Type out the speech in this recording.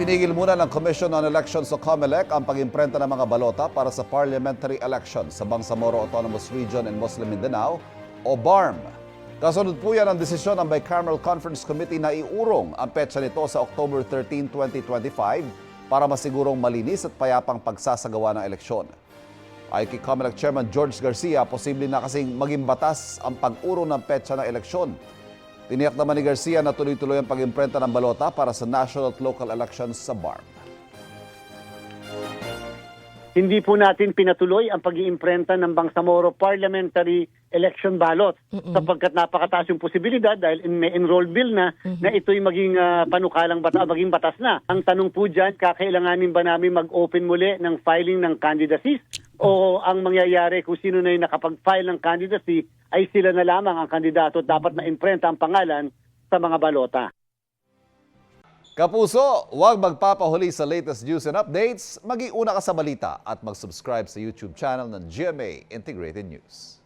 Itinigil muna ng Commission on Elections o COMELEC ang pag-imprenta ng mga balota para sa parliamentary election sa Bangsamoro Autonomous Region in Muslim Mindanao o BARM. Kasunod po yan ang desisyon ng Bicameral Conference Committee na iurong ang petsa nito sa October 13, 2025 para masigurong malinis at payapang pagsasagawa ng eleksyon. Ay kay COMELEC Chairman George Garcia, posible na kasing maging batas ang pag-urong ng petsa ng eleksyon. Tiniyak naman ni Garcia na tuloy-tuloy ang pag-imprenta ng balota para sa national at local elections sa BARM. Hindi po natin pinatuloy ang pag-iimprenta ng Bangsamoro Parliamentary Election Ballot sapagkat napakataas yung posibilidad dahil may enrolled bill na na ito'y maging panukalang maging batas na. Ang tanong po dyan, kakailanganin ba namin mag-open muli ng filing ng candidacies o ang mangyayari kung sino na yung nakapag-file ng candidacy ay sila na lamang ang kandidato at dapat na-imprenta ang pangalan sa mga balota. Kapuso, huwag magpapahuli sa latest news and updates. Mag-iuna ka sa balita at mag-subscribe sa YouTube channel ng GMA Integrated News.